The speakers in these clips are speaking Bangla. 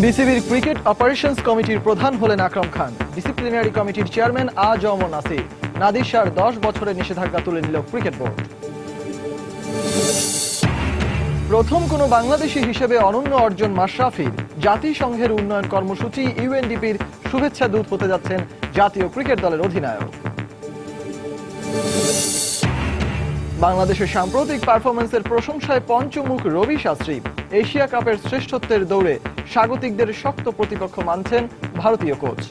বিসিবির ক্রিকেট অপারেশনস কমিটির প্রধান হলেন আকরাম খান। ডিসিপ্লিনারি কমিটির চেয়ারম্যান আ.জ.ম নাসির। নাদির শাহর 10 বছরের নিষেধাজ্ঞা তুলে নিল ক্রিকেট বোর্ড। প্রথম কোনো বাংলাদেশী হিসেবে অনন্য অর্জন মাশরাফির। জাতিসংঘের উন্নয়ন কর্মসূচি ইউএনডিপির শুভেচ্ছা দূত হতে যাচ্ছেন জাতীয় ক্রিকেট দলের অধিনায়ক। বাংলাদেশের সাম্প্রতিক পারফরম্যান্সের প্রশংসায় পঞ্চমুখ রবি শাস্ত্রী। এশিয়া কাপের শ্রেষ্ঠত্বের দৌড়ে স্বাগতিকদের শক্ত প্রতিপক্ষ মানছেন ভারতীয় কোচ।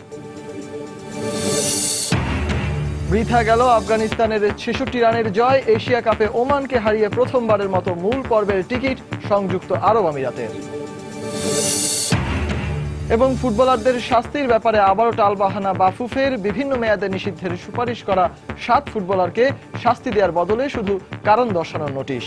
বৃথা গেল আফগানিস্তানের ৬৬ রানের জয়। এশিয়া কাপে ওমানকে হারিয়ে প্রথমবারের মতো মূল পর্বের টিকিট সংযুক্ত আরব আমিরাতের। এবং ফুটবলারদের শাস্তির ব্যাপারে আবারও টালবাহানা বাফুফের। বিভিন্ন মেয়াদে নিষিদ্ধের সুপারিশ করা ৭ ফুটবলারকে শাস্তি দেওয়ার বদলে শুধু কারণ দর্শানোর নোটিশ।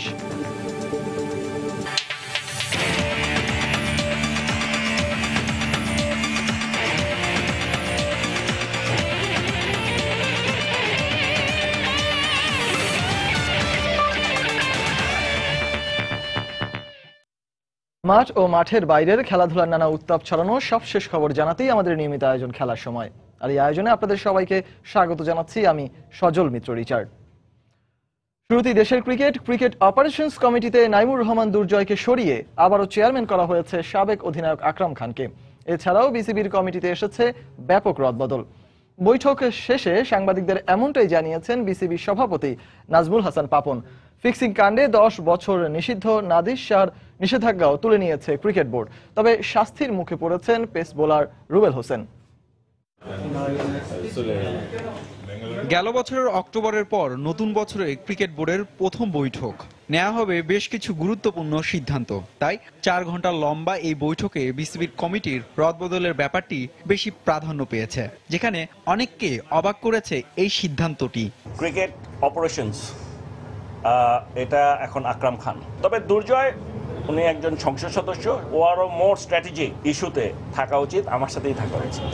মাঠ ও মাঠের বাইরের খেলাধুলার নানা উত্তাপ ছড়ানো সবশেষ খবর জানাতেই আমাদের নিয়মিত আয়োজন খেলার সময়। আর এই আয়োজনে আপনাদের সবাইকে স্বাগত জানাচ্ছি আমি সজল মিত্র রিচার্ড। শুরুতেই দেশের ক্রিকেট অপারেশনস কমিটিতে নাইমুর রহমান দুর্জয়কে সরিয়ে আবারও চেয়ারম্যান করা হয়েছে সাবেক অধিনায়ক আকরাম খানকে। এছাড়াও বিসিবির কমিটিতে এসেছে ব্যাপক রদবদল। বৈঠক শেষে সাংবাদিকদের এমনটাই জানিয়েছেন বিসিবির সভাপতি নাজমুল হাসান পাপন। ফিক্সিং কাণ্ডে 10 বছর নিষিদ্ধ নাদির শাহর নিষেধাজ্ঞাও তুলে নিয়েছে ক্রিকেট বোর্ড। তবে শাস্তির মুখে পড়েছেন পেস বোলার রুবেল হোসেন। গেল বছরের অক্টোবরের পর নতুন বছরে ক্রিকেট বোর্ডের প্রথম বৈঠক নেওয়া হবে বেশ কিছু গুরুত্বপূর্ণ সিদ্ধান্ত। তাই 4 ঘন্টা লম্বা এই বৈঠকে বিসিবির কমিটির রদবদলের ব্যাপারটি বেশি প্রাধান্য পেয়েছে, যেখানে অনেককে অবাক করেছে এই সিদ্ধান্তটি। ক্রিকেট অপারেশনস এটা এখন আকরাম খান। তবে দুর্জয় উনি একজন সংসদ সদস্য, ও আরো মোর স্ট্র্যাটেজিক ইস্যুতে থাকা উচিত, আমার সাথেই থাকা উচিত।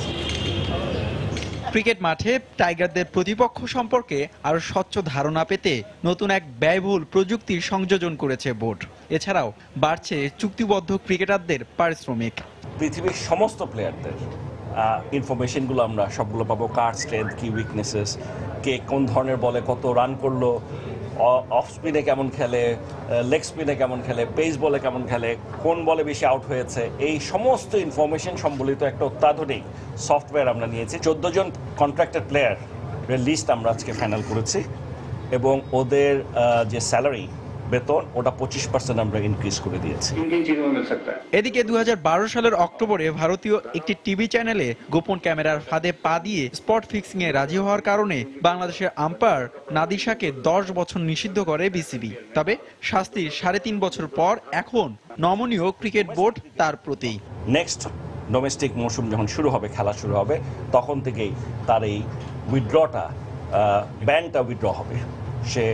ক্রিকেট মাঠে টাইগারদের প্রতিপক্ষ সম্পর্কে আরো স্বচ্ছ ধারণা পেতে নতুন এক ব্যয়বহুল প্রযুক্তির সংযোজন করেছে বোর্ড। এছাড়াও বাড়ছে চুক্তিবদ্ধ ক্রিকেটারদের পারিশ্রমিক। পৃথিবীর সমস্ত প্লেয়ারদের ইনফরমেশনগুলো আমরা সবগুলো পাবো। কার স্ট্রেংথ, কি উইকনেসেস, কে কোন ধরনের বলে কত রান করলো, অফ স্পিনে কেমন খেলে, লেগ স্পিনে কেমন খেলে, পেস বলে কেমন খেলে, কোন বলে বেশি আউট হয়েছে, এই সমস্ত ইনফরমেশন সম্বলিত একটা অত্যাধুনিক সফটওয়্যার আমরা নিয়েছি। 14 জন কন্ট্রাক্টেড প্লেয়ারের লিস্ট আমরা আজকে ফাইনাল করেছি এবং ওদের যে স্যালারি বেতন ওটা 25% আমরা ইনক্রিজ করে দিয়েছি। এদিকে 2012 সালের অক্টোবরে ভারতীয় একটি টিভি চ্যানেলে গোপন ক্যামেরার ফাঁদে পা দিয়ে স্পট ফিক্সিং এ রাজি হওয়ার কারণে বাংলাদেশের আম্পায়ার নাদির শাহকে 10 বছর নিষিদ্ধ করে বিসিবি। তবে শাস্তির 3.5 বছর পর এখন নমনীয় ক্রিকেট বোর্ড তার প্রতি। নেক্সট ডোমেস্টিক মৌসুম যখন শুরু হবে, খেলা শুরু হবে, তখন থেকেই তার এই উইথড্রটা ব্যানটা উইথড্র হবে, সে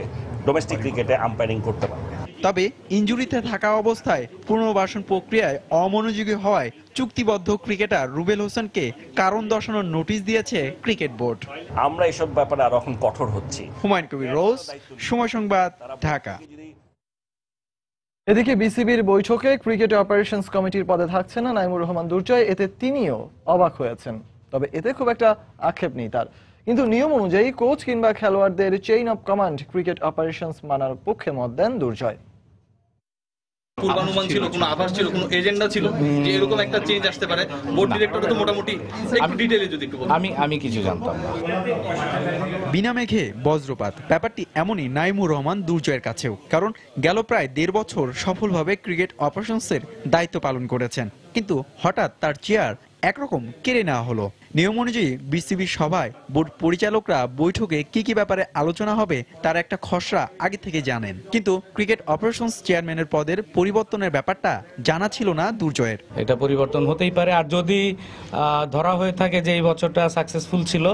ডোমেস্টিক ক্রিকেটে আম্পায়ারিং করতে পারবে। তবে ইনজুরিতে থাকা অবস্থায় পুনর্বাসন প্রক্রিয়ায় অমনোযোগী হওয়ায় চুক্তিবদ্ধ ক্রিকেটার রুবেল হোসেনকে কারণ দর্শানোর নোটিশ দিয়েছে ক্রিকেট বোর্ড। আমরা এসব ব্যাপারে আরো এখন কঠোর হচ্ছি। হুমায়ুন কবির রোজ, সময় সংবাদ, ঢাকা। এদিকে বিসিবির বৈঠকে ক্রিকেট অপারেশনস কমিটির পদে থাকছেন না নাইমুর রহমান দুর্জয়। এতে তিনিও অবাক হয়েছেন। তবে এতে খুব একটা আক্ষেপ নেই তার। কিন্তু নিয়ম অনুযায়ী কোচ কিংবা খেলোয়াড়দের chain of command cricket operations মানার পক্ষে মত দেন দুর্জয়। পূর্বানুমান ছিল, কোনো আভাস ছিল, কোনো এজেন্ডা ছিল যে এরকম একটা চেঞ্জ আসতে পারে? বোর্ড ডিরেক্টর তো মোটামুটি একটু ডিটেইলে যদি একটু বলেন। আমি কিছু জানতাম না। বিনা মেঘে বজ্রপাত, ব্যাপারটি এমনই নাইমুর রহমান দুর্জয়ের কাছেও। কারণ গেল প্রায় 1.5 বছর সফলভাবে ক্রিকেট অপারেশনসের দায়িত্ব পালন করেছেন, কিন্তু হঠাৎ তার চেয়ার একরকম কেড়ে নেওয়া হলো। নিয়ম অনুযায়ী বিসিবি সভায় বোর্ড পরিচালকরা বৈঠকে কি ব্যাপারে আলোচনা হবে তার একটা খসড়া আগে থেকে জানেন, কিন্তু ক্রিকেট অপারেশনস চেয়ারম্যানের পদের পরিবর্তনের ব্যাপারটা জানা ছিল না দুর্জয়ের। এটা পরিবর্তন হতেই পারে, আর যদি ধরা হয়ে থাকে যে এই বছরটা সাকসেসফুল ছিল,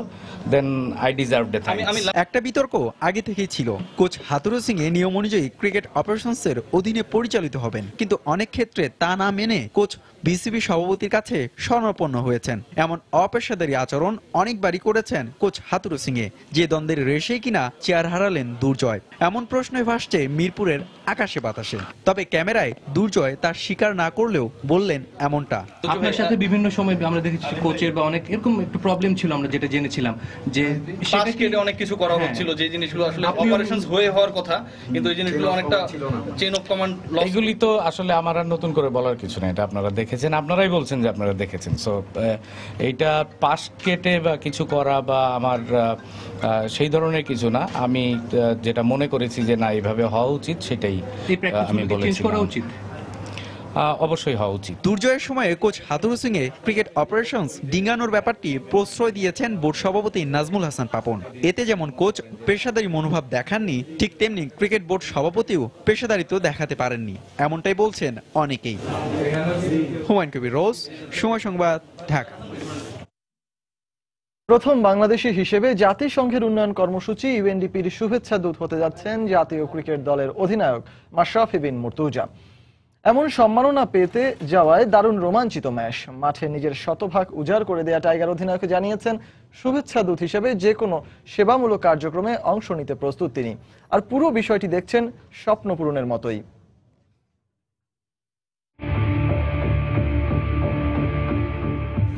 then I deserve the thanks. একটা বিতর্ক আগে থেকেই ছিল। কোচ হাতুরু সিং এ নিয়ম অনুযায়ী ক্রিকেট অপারেশনসের অধীনে পরিচালিত হবেন, কিন্তু অনেক ক্ষেত্রে তা না মেনে কোচ বিসিবি সভাপতির কাছে শরণাপন্ন হয়েছেন। এমন অপেশাদার অপেশাদারী আচরণ অনেকবারই করেছেন কোচ হাতুরু সিংয়ে, যে দ্বন্দ্বের রেশেই কিনা চেয়ার হারালেন দুর্জয়। এমন প্রশ্নই ভাসছে মিরপুরের আকাশে বাতাসে। তবে ক্যামেরায় দুর্জয় তার স্বীকার না করলেও বললেন এমনটা। আপনার সাথে বিভিন্ন সময় আমরা দেখেছি কোচের বা অনেক এরকম একটু প্রবলেম ছিল, আমরা যেটা জেনেছিলাম যে পাশ কেটে অনেক কিছু করা হচ্ছিল, যে জিনিসগুলো আসলে অপারেশনস হয়ে হওয়ার কথা, কিন্তু এই জিনিসগুলো অনেকটা চেইন অফ কমান্ড লস। এগুলি তো আসলে আমার আর নতুন করে বলার কিছু না, এটা আপনারা দেখেছেন, আপনারাই বলছেন যে আপনারা দেখেছেন। সো এইটা পাশ কেটে বা কিছু করা বা আমার সেই ধরনের কিছু না। আমি যেটা মনে করেছি যে না এইভাবে হওয়া উচিত, সেটাই আমি বলেছি। অবশ্যই হওয়া উচিত। দুর্জয়ের সময়ে কোচ হাতুরু সিংয়ে ক্রিকেট অপারেশনস ডিঙ্গানোর ব্যাপারটি প্রশ্রয় দিয়েছেন বোর্ড সভাপতি নাজমুল হাসান পাপন। এতে যেমন কোচ পেশাদারি মনোভাব দেখাননি, ঠিক তেমনি ক্রিকেট বোর্ড সভাপতিও পেশাদারিত্ব দেখাতে পারেননি, এমনটাই বলছেন অনেকেই। হুমায়ুন কবির রোজ, সময় সংবাদ, ঢাকা। প্রথম বাংলাদেশি হিসেবে জাতিসংঘের উন্নয়ন কর্মসূচি ইউএনডিপির শুভেচ্ছা দূত হতে যাচ্ছেন জাতীয় ক্রিকেট দলের অধিনায়ক মাশরাফি বিন মুর্তজা। এমন সম্মাননা পেতে যাওয়ায় দারুণ রোমাঞ্চিত ম্যাচ। মাঠে নিজের শতভাগ উজাড় করে দেয়া টাইগার অধিনায়ক জানিয়েছেন শুভেচ্ছা দূত হিসেবে যে কোনো সেবামূলক কার্যক্রমে অংশ নিতে প্রস্তুত তিনি। আর পুরো বিষয়টি দেখছেন স্বপ্ন পূরণের মতোই।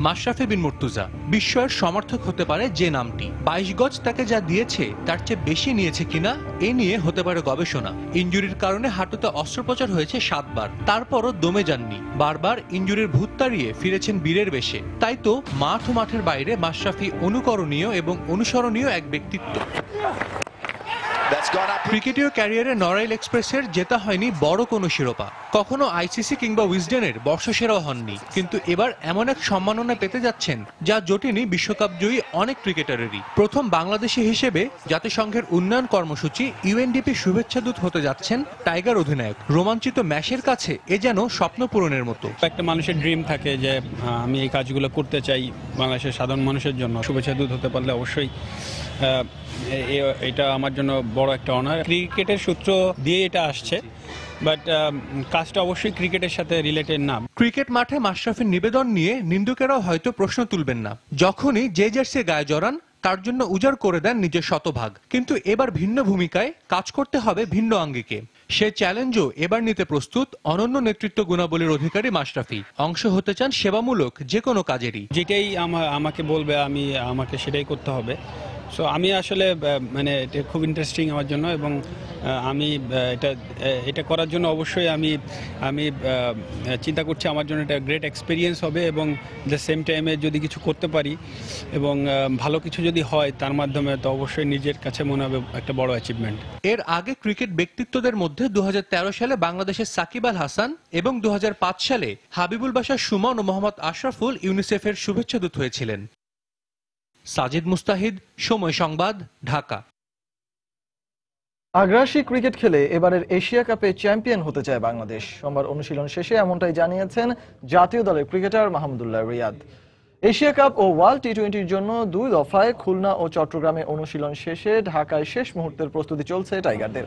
মাশরাফি বিন মুর্তজা বিস্ময়ের সমর্থক হতে পারে যে নামটি। 22 গজ তাকে যা দিয়েছে তার চেয়ে বেশি নিয়েছে কিনা এ নিয়ে হতে পারে গবেষণা। ইনজুরির কারণে হাঁটুতে অস্ত্রোপচার হয়েছে 7 বার, তারপরও দমে যাননি। বারবার ইনজুরির ভূত তাড়িয়ে ফিরেছেন বীরের বেশে। তাই তো মাঠ ও মাঠের বাইরে মাশরাফি অনুকরণীয় এবং অনুসরণীয় এক ব্যক্তিত্ব। ক্রিকেটীয় ক্যারিয়ারে নড়াইল এক্সপ্রেসের জেতা হয়নি বড় কোনো শিরোপা, কখনো আইসিসি কিংবা উইজডেনের বর্ষসেরাও হননি, কিন্তু এবার এমন এক সম্মাননা পেতে যাচ্ছেন যা জোটেনি বিশ্বকাপ জয়ী অনেক ক্রিকেটারেরই। প্রথম বাংলাদেশি হিসেবে জাতিসংঘের উন্নয়ন কর্মসূচি ইউএনডিপি শুভেচ্ছাদূত হতে যাচ্ছেন টাইগার অধিনায়ক। রোমাঞ্চিত ম্যাচের কাছে এ যেন স্বপ্ন পূরণের মতো। একটা মানুষের ড্রিম থাকে যে আমি এই কাজগুলো করতে চাই বাংলাদেশের সাধারণ মানুষের জন্য। শুভেচ্ছাদূত হতে পারলে অবশ্যই এটা আমার জন্য বড় একটা অনার। ক্রিকেটের সূত্র দিয়ে এটা আসছে, বাট কাজটা অবশ্যই ক্রিকেটের সাথে রিলেটেড না। ক্রিকেট মাঠে মাশরাফির নিবেদন নিয়ে নিন্দুকেরাও হয়তো প্রশ্ন তুলবেন না। যখনই যে জার্সি গায়ে জড়ান তার জন্য উজাড় করে দেন নিজের শতভাগ। কিন্তু এবার ভিন্ন ভূমিকায় কাজ করতে হবে ভিন্ন আঙ্গিকে। সে চ্যালেঞ্জও এবার নিতে প্রস্তুত অনন্য নেতৃত্ব গুণাবলীর অধিকারী মাশরাফি। অংশ হতে চান সেবামূলক যে কোনো কাজেরই। যেটাই আমাকে বলবে আমাকে সেটাই করতে হবে। সো আমি আসলে মানে এটা খুব ইন্টারেস্টিং আমার জন্য, এবং আমি এটা করার জন্য অবশ্যই আমি চিন্তা করছি আমার জন্য এটা গ্রেট এক্সপিরিয়েন্স হবে, এবং দ্য সেম টাইমে যদি কিছু করতে পারি এবং ভালো কিছু যদি হয় তার মাধ্যমে, তো অবশ্যই নিজের কাছে মনে হবে একটা বড় অ্যাচিভমেন্ট। এর আগে ক্রিকেট ব্যক্তিত্বদের মধ্যে 2013 সালে বাংলাদেশের সাকিব আল হাসান এবং 2005 সালে হাবিবুল বাশার সুমন ও মোহাম্মদ আশরাফুল ইউনিসেফের শুভেচ্ছাদূত হয়েছিলেন। সাজিদ মুস্তাহিদ, সময় সংবাদ, ঢাকা। আগ্রাসী ক্রিকেট খেলে এবারের এশিয়া কাপে চ্যাম্পিয়ন হতে চায় বাংলাদেশ। সোমবার অনুশীলন শেষে এমনটাই জানিয়েছেন জাতীয় দলের cricketer Mahmudullah Riyad. Asia cup ও ওয়ার্ল্ড টি-20-র জন্য 2 দফায় খুলনা ও চট্টগ্রামে অনুশীলন শেষে ঢাকায় শেষ মুহূর্তের প্রস্তুতি চলছে টাইগারদের।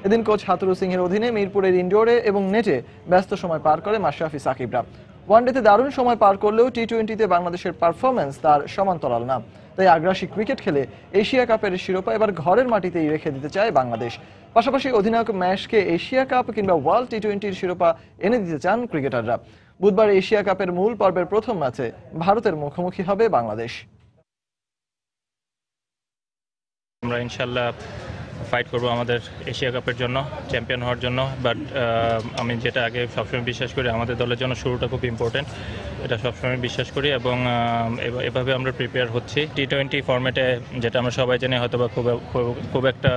এদিন কোচ হাতুরু সিংহের অধীনে মিরপুরের ইনডোরে এবং নেটে ব্যস্ত সময় পার করে মাশরাফি সাকিবরা। ওয়ানডেতে দারুণ সময় পার করলেও টি-20তে বাংলাদেশের পারফরম্যান্স তার সমান্তরাল না। তাই আগ্রাসী ক্রিকেট খেলে এশিয়া কাপের শিরোপা এবার ঘরের মাটিতেই রেখে দিতে চায় বাংলাদেশ। পাশাপাশি অধিনায়ক ম্যাচকে এশিয়া কাপ কিংবা ওয়ার্ল্ড টি-20-র শিরোপা এনে দিতে চান ক্রিকেটাররা। বুধবার এশিয়া কাপের মূল পর্বের প্রথম ম্যাচে ভারতের মুখোমুখি হবে বাংলাদেশ। আমরা ইনশাল্লাহ ফাইট করব আমাদের এশিয়া কাপের জন্য, চ্যাম্পিয়ন হওয়ার জন্য। বাট আমি যেটা আগে সবসময় বিশ্বাস করি, আমাদের দলের জন্য শুরুটা খুব ইম্পর্টেন্ট, এটা সবসময় বিশ্বাস করি, এবং এভাবে আমরা প্রিপেয়ার হচ্ছি। টি-20 ফরম্যাটে যেটা আমরা সবাই জানি হয়তো বা খুব একটা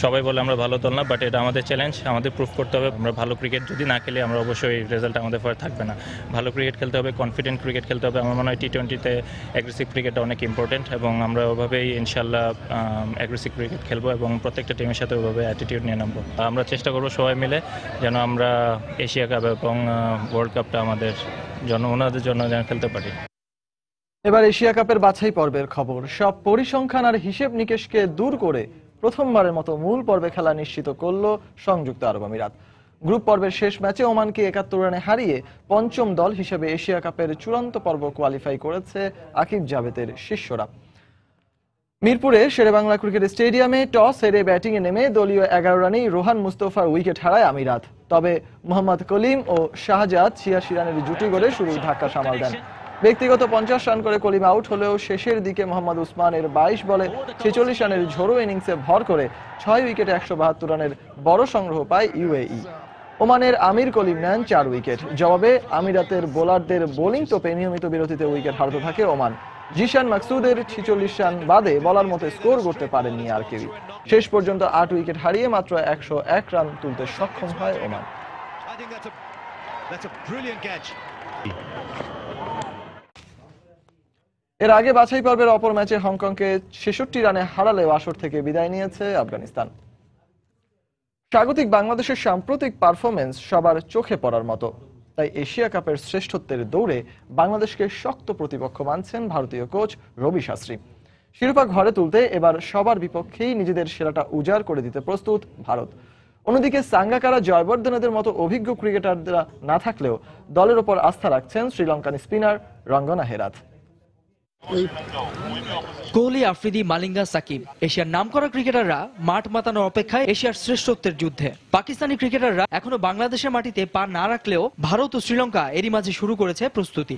সবাই বলে আমরা ভালো দল না, বাট এটা আমাদের চ্যালেঞ্জ, আমাদের প্রুভ করতে হবে। আমরা ভালো ক্রিকেট যদি না খেলি আমরা অবশ্যই রেজাল্ট আমাদের পরে থাকবে না। ভালো ক্রিকেট খেলতে হবে, কনফিডেন্ট ক্রিকেট খেলতে হবে। আমার মনে হয় টি-20তে অ্যাগ্রেসিভ ক্রিকেটটা অনেক ইম্পর্টেন্ট, এবং আমরা ওভাবেই ইনশাল্লাহ অ্যাগ্রেসিভ ক্রিকেট খেলবো এবং প্রত্যেকটা টিমের সাথে ওইভাবে অ্যাটিটিউড নিয়ে নামবো। আমরা চেষ্টা করবো সবাই মিলে যেন আমরা এশিয়া কাপ এবং ওয়ার্ল্ড কাপটা আমাদের জন্য, ওনাদের জন্য যেন খেলতে পারি। এবার এশিয়া কাপের বাছাই পর্বের খবর। সব পরিসংখ্যান আর হিসেব নিকেশকে দূর করে প্রথমবারের মতো মূল পর্বে খেলা নিশ্চিত করল সংযুক্ত আরব আমিরাত। গ্রুপ পর্বের শেষ ম্যাচে ওমানকে ৭১ রানে হারিয়ে পঞ্চম দল হিসেবে এশিয়া কাপের চূড়ান্ত পর্ব কোয়ালিফাই করেছে আকিব জাভেদের শিষ্যরা। মিরপুরে শেরেবাংলা ক্রিকেট স্টেডিয়ামে টস হেরে ব্যাটিংয়ে নেমে দলীয় ১১ রানেই রোহান মুস্তফার উইকেট হারায় আমিরাত। তবে মোহাম্মদ কলিম ও শাহজাদ ৮৬ রানের জুটি গড়ে শুরুই ধাক্কা সামাল দেন। ব্যক্তিগত ৫০ রান করে কলিম আউট হলেও শেষের দিকে মোহাম্মদ উসমানের ২২ বলে ৪৬ রানের ঝোড়ো ইনিংসে ভর করে ৬ উইকেটে ১৭২ রানের বড় সংগ্রহ পায় ইউএই। ওমানের আমির কলিম নেন ৪ উইকেট। জবাবে আমিরাতের বোলারদের বোলিং তোপে নিয়মিত বিরতিতে উইকেট হারাতে থাকে ওমান। জিশান মাকসুদের ৪৬ রান বাদে বলার মতো স্কোর করতে পারেননি আর কেউই। শেষ পর্যন্ত ৮ উইকেট হারিয়ে মাত্র ১০১ রান তুলতে সক্ষম হয় ওমান। এর আগে বাছাই পর্বের অপর ম্যাচে হংকংকে ৬৬ রানে হারালেও আসর থেকে বিদায় নিয়েছে আফগানিস্তান। স্বাগতিক বাংলাদেশের সাম্প্রতিক পারফরমেন্স সবার চোখে পড়ার মতো, তাই এশিয়া কাপের শ্রেষ্ঠত্বের দৌড়ে বাংলাদেশকে শক্ত প্রতিপক্ষ মানছেন ভারতীয় কোচ রবি শাস্ত্রী। শিরোপা ঘরে তুলতে এবার সবার বিপক্ষেই নিজেদের সেরাটা উজাড় করে দিতে প্রস্তুত ভারত। অন্যদিকে সাঙ্গাকারা, জয়বর্ধনেদের মতো অভিজ্ঞ ক্রিকেটাররা না থাকলেও দলের ওপর আস্থা রাখছেন শ্রীলঙ্কান স্পিনার রঙ্গনা হেরাথ। কোহলি, আফ্রিদি, মালিঙ্গা, সাকিব এশিয়ার নামকরা ক্রিকেটাররা মাঠ মাতানোর অপেক্ষায় এশিয়ার শ্রেষ্ঠত্বের যুদ্ধে। পাকিস্তানি ক্রিকেটাররা এখনো বাংলাদেশের মাটিতে পা না রাখলেও ভারত ও শ্রীলঙ্কা এরই মাঝে শুরু করেছে প্রস্তুতি।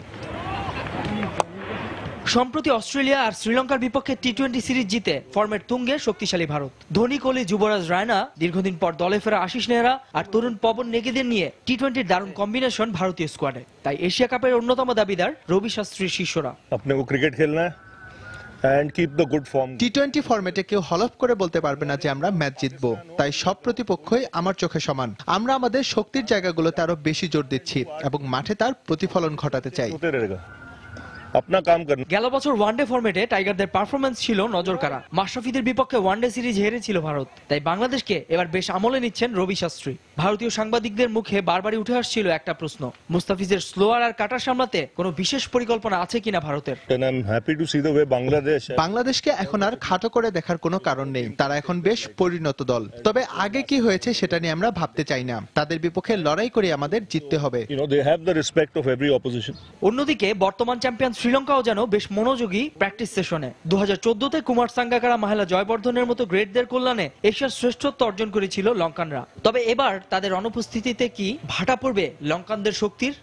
সম্প্রতি অস্ট্রেলিয়া আর শ্রীলঙ্কার বিপক্ষে টি-20 সিরিজ জিতে ফর্মের তুঙ্গে শক্তিশালী ভারত। ধোনি, কোহলি, যুবরাজ রায়না, দীর্ঘদিন পর দলে ফেরা আশিস নেহরা আর তরুণ পবন নেগিদের নিয়ে টি-20-র দারুণ কম্বিনেশন ভারতীয় স্কোয়াডে। তাই এশিয়া কাপের অন্যতম দাবিদার রবি শাস্ত্রীর শিষ্যরা। अपने को क्रिकेट खेलना है and keep the good form. টি-20 ফরম্যাটে কেউ হলফ করে বলতে পারবে না যে আমরা ম্যাচ জিতবো, তাই সব প্রতিপক্ষই আমার চোখে সমান। আমরা আমাদের শক্তির জায়গাগুলোতে আরো বেশি জোর দিচ্ছি এবং মাঠে তার প্রতিফলন ঘটাতে চাই। अपना काम करना। গেল বছর ওয়ানডে ফরম্যাটে টাইগারদের পারফরম্যান্স ছিল নজরকাড়া। মাশরাফিদের বিপক্ষে ওয়ানডে সিরিজ হেরেছিল ভারত। তাই বাংলাদেশকে এবার বেশ আমলে নিচ্ছেন রবি শাস্ত্রী। ভারতীয় সাংবাদিকদের মুখে বারবারই উঠে আসছিল একটা প্রশ্ন, মুস্তাফিজের স্লোয়ার আর কাটার সামলাতে কোনো বিশেষ পরিকল্পনা আছে কিনা ভারতের। বাংলাদেশকে এখন আর খাটো করে দেখার কোনো কারণ নেই। তারা এখন বেশ পরিণত দল। তবে আগে কি হয়েছে সেটা নিয়ে আমরা ভাবতে চাই না। তাদের বিপক্ষে লড়াই করে আমাদের জিততে হবে। অন্যদিকে বর্তমান চ্যাম্পিয়ন শ্রীলঙ্কাও যেন বেশ মনোযোগী প্র্যাকটিস সেশনে। 2014-তে কুমার সাঙ্গাকারা, মাহেলা জয়বর্ধনের মতো গ্রেটদের কল্যাণে এশিয়ার শ্রেষ্ঠত্ব অর্জন করেছিল লঙ্কানরা। তবে এবার তাদের অনুপস্থিতিতে কি ভাটা পড়বে লঙ্কানদের শক্তির?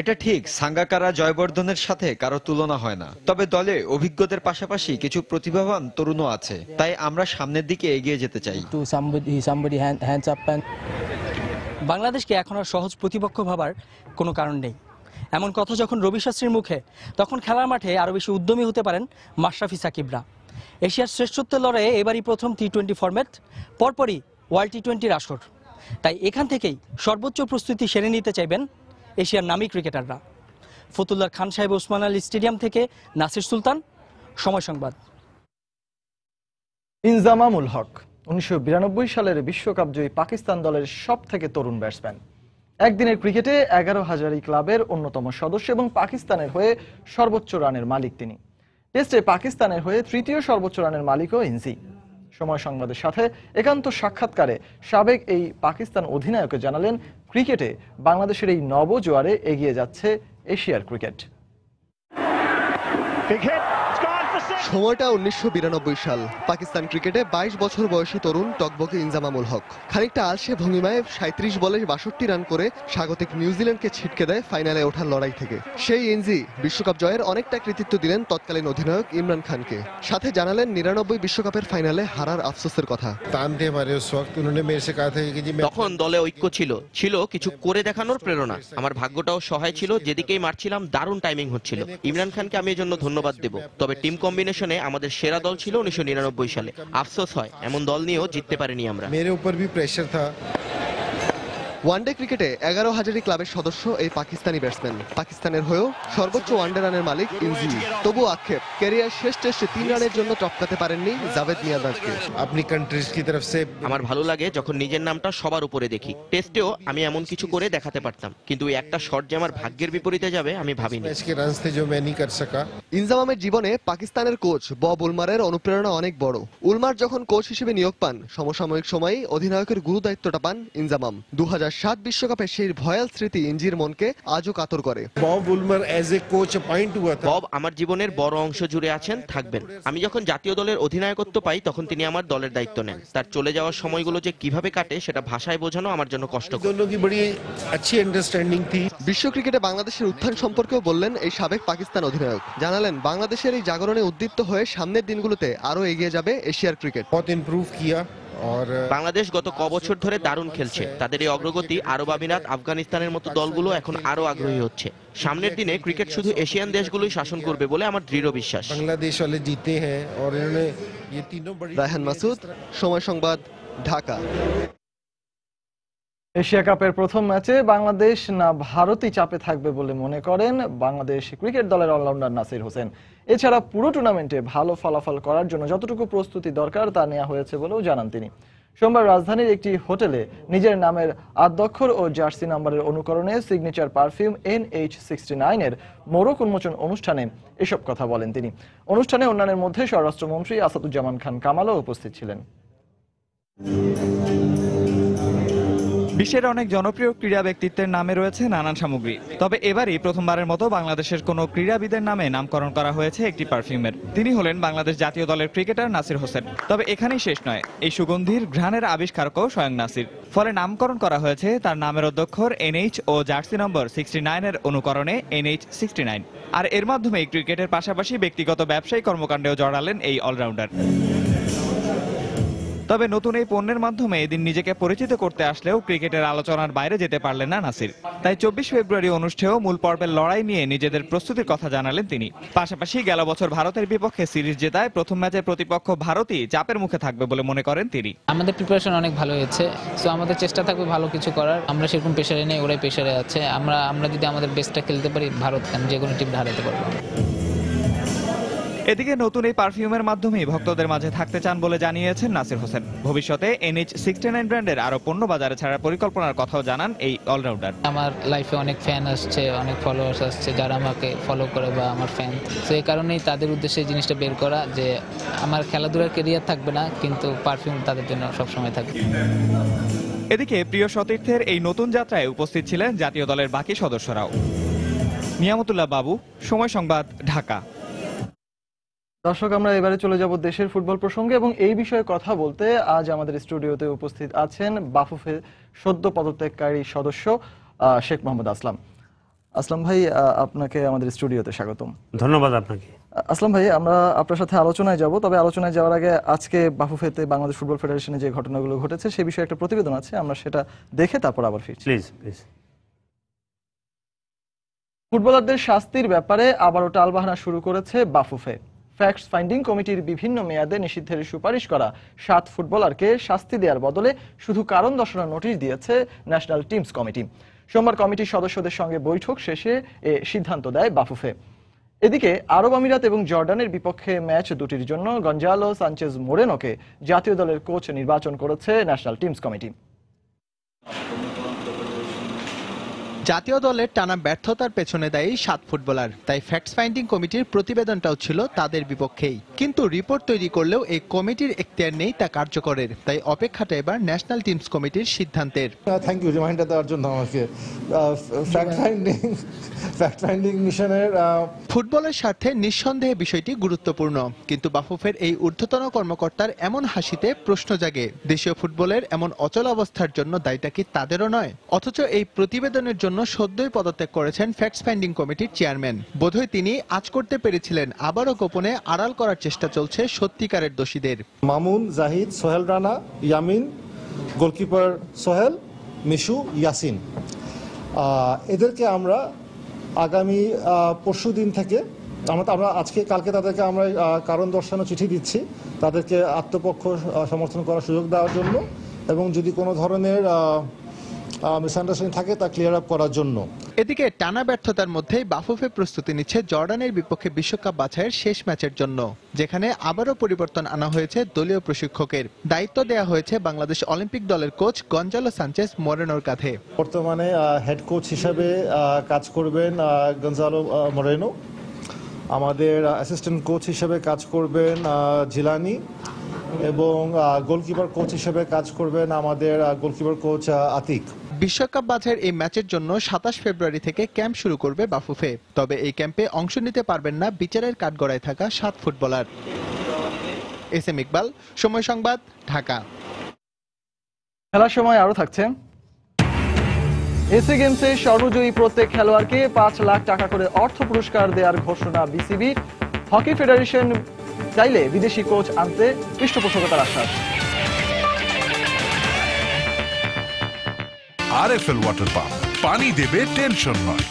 এটা ঠিক, সাঙ্গাকারা, জয়বর্ধনের সাথে কারো তুলনা হয় না। তবে দলে অভিজ্ঞদের পাশাপাশি কিছু প্রতিভাবান তরুণও আছে, তাই আমরা সামনের দিকে এগিয়ে যেতে চাই। বাংলাদেশকে এখন আর সহজ প্রতিপক্ষ ভাবার কোনো কারণ নেই। এমন কথা যখন রবি শাস্ত্রীর মুখে, তখন খেলার মাঠে আরো বেশি উদ্যমী হতে পারেন মাশরাফি, সাকিবরা। এশিয়ার শ্রেষ্ঠত্বের লড়াইয়ে এবারই প্রথম টি-20 ফরম্যাট, পরপরই ওয়ার্ল্ড টি-20-র আসর। তাই এখান থেকেই সর্বোচ্চ প্রস্তুতি সেরে নিতে চাইবেন এশিয়ার নামী ক্রিকেটাররা। ফতুল্লার খান সাহেব ওসমান আলী স্টেডিয়াম থেকে নাসির সুলতান, সময় সংবাদ। ইনজামামুল হক 1992 সালের বিশ্বকাপ জয়ী পাকিস্তান দলের সব থেকে তরুণ ব্যাটসম্যান। একদিনের ক্রিকেটে 11,000 ক্লাবের অন্যতম সদস্য এবং পাকিস্তানের হয়ে সর্বোচ্চ রানের মালিক তিনি। টেস্টে পাকিস্তানের হয়ে তৃতীয় সর্বোচ্চ রানের মালিকও ইনজি। সময় সংবাদের সাথে একান্ত সাক্ষাৎকারে সাবেক এই পাকিস্তান অধিনায়ক জানালেন, ক্রিকেটে বাংলাদেশের এই নবজোয়ারে এগিয়ে যাচ্ছে এশিয়ার ক্রিকেট। সময়টা 1992 সাল। পাকিস্তান ক্রিকেটে 22 বছর বয়সী তরুণ টকবকে ইনজামামুল হক খানিকটা আলসে ভঙ্গিমায় 37 বলে 62 রান করে স্বাগতিক নিউজিল্যান্ডকে ছিটকে দেয় ফাইনালে ওঠার লড়াই থেকে। সেই এনজি বিশ্বকাপ জয়ের অনেকটা কৃতিত্ব দিলেন তৎকালীন অধিনায়ক ইমরান খানকে। সাথে জানালেন 99 বিশ্বকাপের ফাইনালে হারার আফসোসের কথা। তখন দলে ঐক্য ছিল কিছু করে দেখানোর প্রেরণা। আমার ভাগ্যটাও সহায় ছিল, যেদিকেই মারছিলাম দারুণ টাইমিং হচ্ছিল। ইমরান খানকে আমি এজন্য ধন্যবাদ দেব। তবে টিম কম্বিনেশনে আমাদের সেরা দল ছিল 1999 সালে। আফসোস হয় এমন দল নিয়েও জিততে পারিনি আমরা। ওয়ানডে ক্রিকেটে 11 হাজারি ক্লাবের সদস্য এই পাকিস্তানি ব্যাটসম্যান। পাকিস্তানের হয়েও সর্বোচ্চ ওয়ানডে রানের মালিক ইনজি। তবু আক্ষেপ, ক্যারিয়ার শেষ টেস্টে 3 রানের জন্য টপকাতে পারেননি জাভেদ মিয়াঁদাদকে। अपनी कंट्रीज की तरफ से আমার ভালো লাগে যখন নিজের নামটা সবার উপরে দেখি। টেস্টেও আমি এমন কিছু করে দেখাতে পারতাম, কিন্তু এই একটা শট যে আমার ভাগ্যের বিপরীতে যাবে আমি ভাবিনি। मैच के रन थे जो मैं नहीं कर सका। ইনজামামের জীবনে পাকিস্তানের কোচ বব উলমারের অনুপ্রেরণা অনেক বড়। উলমার যখন কোচ হিসেবে নিয়োগ পান, সমসাময়িক সময়েই অধিনায়কের গুরু দায়িত্বটা পান ইনজামাম। 2007 বিশ্বকাপে সেই ভয়াল স্মৃতি ইনজির মনকে আজও কাতর করে। Bob Woolmer as a coach appoint हुआ था। বব আমার জীবনের বড় অংশ জুড়ে আছেন, থাকবেন। আমি যখন জাতীয় দলের অধিনায়কত্ব পাই তখন তিনি আমার দলের দায়িত্ব নেন। তার চলে যাওয়ার সময়গুলো যে কিভাবে কাটে সেটা ভাষায় বোঝানো আমার জন্য কষ্টকর। दोनों की बड़ी अच्छी अंडरस्टैंडिंग थी। বিশ্ব ক্রিকেটে বাংলাদেশের উত্থান সম্পর্কেও বললেন এই সাবেক পাকিস্তান অধিনায়ক। জানালেন বাংলাদেশের এই জাগরণে উদ্দীপ্ত হয়ে সামনের দিনগুলোতে আরো এগিয়ে যাবে এশিয়ার ক্রিকেট। बहुत इम्प्रूव किया और বাংলাদেশ গত কবছর ধরে দারুণ খেলছে। তাদের এই অগ্রগতি আরব আমিরাত, আফগানিস্তানের মতো দলগুলো এখন আরো আগ্রহী হচ্ছে। সামনের দিনে ক্রিকেট শুধু এশিয়ান দেশগুলোই শাসন করবে বলে আমার দৃঢ় বিশ্বাস। बांग्लादेश वाले जीते हैं और इन्होंने ये तीनों बड़ी। রায়হান মাসুদ, সময় সংবাদ, ঢাকা। এশিয়া কাপের প্রথম ম্যাচে বাংলাদেশ না ভারতই চাপে থাকবে বলে মনে করেন বাংলাদেশ ক্রিকেট দলের অলরাউন্ডার নাসির হোসেন। এছাড়া পুরো টুর্নামেন্টে ভালো ফলাফল করার জন্য যতটুকু প্রস্তুতি দরকার তা নেওয়া হয়েছে বলেও জানান তিনি। সোমবার রাজধানীর একটি হোটেলে নিজের নামের আদ্যক্ষর ও জার্সি নাম্বারের অনুকরণে সিগনেচার পারফিউম NH69 এর মোড়ক উন্মোচন অনুষ্ঠানে এসব কথা বলেন তিনি। অনুষ্ঠানে অন্যান্যের মধ্যে স্বরাষ্ট্রমন্ত্রী আসাদুজ্জামান খান কামালও উপস্থিত ছিলেন। বিশ্বের অনেক জনপ্রিয় ক্রীড়া ব্যক্তিত্বের নামে রয়েছে নানান সামগ্রী, তবে এবারই প্রথমবারের মতো বাংলাদেশের কোনো ক্রীড়াবিদের নামে নামকরণ করা হয়েছে একটি পারফিউমের। তিনি হলেন বাংলাদেশ জাতীয় দলের ক্রিকেটার নাসির হোসেন। তবে এখানেই শেষ নয়, এই সুগন্ধির ঘ্রাণের আবিষ্কারকও স্বয়ং নাসির। ফলে নামকরণ করা হয়েছে তার নামের অধ্যক্ষর NH ও জার্সি নম্বর 69 এর অনুকরণে NH69। আর এর মাধ্যমে ক্রিকেটের পাশাপাশি ব্যক্তিগত ব্যবসায়িক কর্মকাণ্ডেও জড়ালেন এই অলরাউন্ডার। তবে নতুন এই পণ্যের মাধ্যমে এদিন নিজেকে পরিচিত করতে আসলেও ক্রিকেটের আলোচনার বাইরে যেতে পারলেন না নাসির। তাই 24 ফেব্রুয়ারি অনুষ্ঠেয় মূল পর্বের লড়াই নিয়ে নিজেদের প্রস্তুতির কথা জানালেন তিনি। পাশাপাশি গেল বছর ভারতের বিপক্ষে সিরিজ জেতায় প্রথম ম্যাচে প্রতিপক্ষ ভারতই চাপের মুখে থাকবে বলে মনে করেন তিনি। আমাদের প্রিপারেশন অনেক ভালো হয়েছে, সো আমাদের চেষ্টা থাকবে ভালো কিছু করার। আমরা সেরকম প্রেশারে নেই, ওরাই প্রেশারে আছে। আমরা যদি আমাদের বেস্টটা খেলতে পারি, ভারত যে কোনো টিম হারাতে পারবো। এদিকে নতুন এই পারফিউমের মাধ্যমে ভক্তদের মাঝে থাকতে চান বলে জানিয়েছেন নাসির হোসেন। ভবিষ্যতে NH69 ব্র্যান্ডের আরো পণ্য বাজারে ছাড়ার পরিকল্পনার কথাও জানান এই অলরাউন্ডার। আমার লাইফে অনেক ফ্যান আসছে, অনেক ফলোয়ার্স আসছে যারা আমাকে ফলো করে বা আমার ফ্যান, তো এই কারণেই তাদের উদ্দেশ্যে এই জিনিসটা বের করা যে আমার খেলাধুলার ক্যারিয়ার থাকবে না, কিন্তু পারফিউম তাদের জন্য সবসময় থাকবে। এদিকে প্রিয় সতীর্থের এই নতুন যাত্রায় উপস্থিত ছিলেন জাতীয় দলের বাকি সদস্যরাও। নিয়ামতুল্লাহ বাবু, সময় সংবাদ, ঢাকা। দর্শক, আমরা এবারে চলে যাব দেশের ফুটবল প্রসঙ্গে এবং এই বিষয়ে কথা বলতে আজ আমাদের স্টুডিওতে উপস্থিত আছেন বাফুফে সদ্য পদত্যাগকারী সদস্য শেখ মোহাম্মদ আসলাম। আসলাম ভাই, আপনাকে আমাদের স্টুডিওতে স্বাগতম। ধন্যবাদ আপনাকে। আসলাম ভাই, আমরা আপনার সাথে আলোচনায় যাব, তবে আলোচনায় যাওয়ার আগে আজকে বাফুফেতে বাংলাদেশ ফুটবল ফেডারেশনে যে ঘটনাগুলো ঘটেছে সে বিষয়ে একটা প্রতিবেদন আছে, আমরা সেটা দেখে তারপর আবার ফিরছি। Please please. ফুটবলারদের শাস্তির ব্যাপারে আবারও টালবাহানা শুরু করেছে বাফুফে। ফ্যাক্টস ফাইন্ডিং কমিটির বিভিন্ন মেয়াদে নিষিদ্ধের সুপারিশ করা 7 ফুটবলারকে শাস্তি দেওয়ার বদলে শুধু কারণ দর্শানোর নোটিশ দিয়েছে ন্যাশনাল টিমস কমিটি। সোমবার কমিটির সদস্যদের সঙ্গে বৈঠক শেষে এ সিদ্ধান্ত দেয় বাফুফে। এদিকে আরব আমিরাত এবং জর্ডানের বিপক্ষে ম্যাচ দুটির জন্য গঞ্জালো সানচেজ মোরেনোকে জাতীয় দলের কোচ নির্বাচন করেছে ন্যাশনাল টিমস কমিটি। জাতীয় দলের টানা ব্যর্থতার পেছনে দায়ী 7 ফুটবলার, তাই ফ্যাক্টস ফাইন্ডিং কমিটির প্রতিবেদনটাও ছিল তাদের বিপক্ষেই। কিন্তু রিপোর্ট তৈরি করলেও এই কমিটির এখতিয়ার নেই তা কার্যকরের, তাই অপেক্ষাটা এবার ন্যাশনাল টিমস কমিটির সিদ্ধান্তের। থ্যাংক ইউ রিমাইন্ডার দেওয়ার জন্য আমাকে। ফ্যাক্ট ফাইন্ডিং মিশনের ফুটবলের স্বার্থে নিঃসন্দেহে বিষয়টি গুরুত্বপূর্ণ, কিন্তু বাফুফের এই ঊর্ধ্বতন কর্মকর্তার এমন হাসিতে প্রশ্ন জাগে, দেশীয় ফুটবলের এমন অচল অবস্থার জন্য দায়টা কি তাদেরও নয়? অথচ এই প্রতিবেদনের জন্য সদ্যই পদত্যাগ করেছেন ফ্যাক্টস ফাইন্ডিং কমিটির চেয়ারম্যান। বোধহয় তিনি আজ করতে পেরেছিলেন, আবারও গোপনে আড়াল করার চেষ্টা চলছে সত্যিকারের দোষীদের। মামুন, জাহিদ, সোহেল রানা, ইয়ামিন, গোলকিপার সোহেল, মিশু, ইয়াসিন, এদেরকে আমরা আগামী পরশু দিন থেকে আমরা কালকে তাদেরকে আমরা কারণ দর্শানো চিঠি দিচ্ছি, তাদেরকে আত্মপক্ষ সমর্থন করার সুযোগ দেওয়ার জন্য, এবং যদি কোনো ধরনের মিসআন্ডারস্ট্যান্ডিং থাকে তা ক্লিয়ার আপ করার জন্য। এদিকে টানা ব্যর্থতার মধ্যেই বাফুফে প্রস্তুতি নিচ্ছে জর্ডানের বিপক্ষে বিশ্বকাপ বাছাইয়ের শেষ ম্যাচের জন্য, যেখানে আবারও পরিবর্তন আনা হয়েছে দলীয় প্রশিক্ষকের। দায়িত্ব দেয়া হয়েছে বাংলাদেশ অলিম্পিক দলের কোচ গঞ্জালো সানচেজ মোরেনোর কাঁধে। বর্তমানে হেড কোচ হিসাবে কাজ করবেন গঞ্জালো মোরেনো, আমাদের অ্যাসিস্ট্যান্ট কোচ হিসেবে কাজ করবেন জিলানি, এবং গোলকিপার কোচ হিসেবে কাজ করবেন আমাদের গোলকিপার কোচ আতিক। বিশ্বকাপ বাছাইয়ের এই ম্যাচের জন্য 27 ফেব্রুয়ারি থেকে ক্যাম্প শুরু করবে বাফুফে। তবে এই ক্যাম্পে অংশ নিতে পারবেন না বিচারের কাঠগড়ায় থাকা 7 ফুটবলার। এস এম ইকবাল, সময় সংবাদ, ঢাকা। খেলার সময় আরো থাকছে, এসএ গেমসে সর্বজয়ী প্রত্যেক খেলোয়াড়কে 5 লাখ টাকা করে অর্থ পুরস্কার দেওয়ার ঘোষণা বিসিবি। হকি ফেডারেশন চাইলে বিদেশি কোচ আনতে পৃষ্ঠপোষকতার আশ্বাস। আরএফএল ওয়াটার পাম্প, পানি দেবে টেনশন নয়।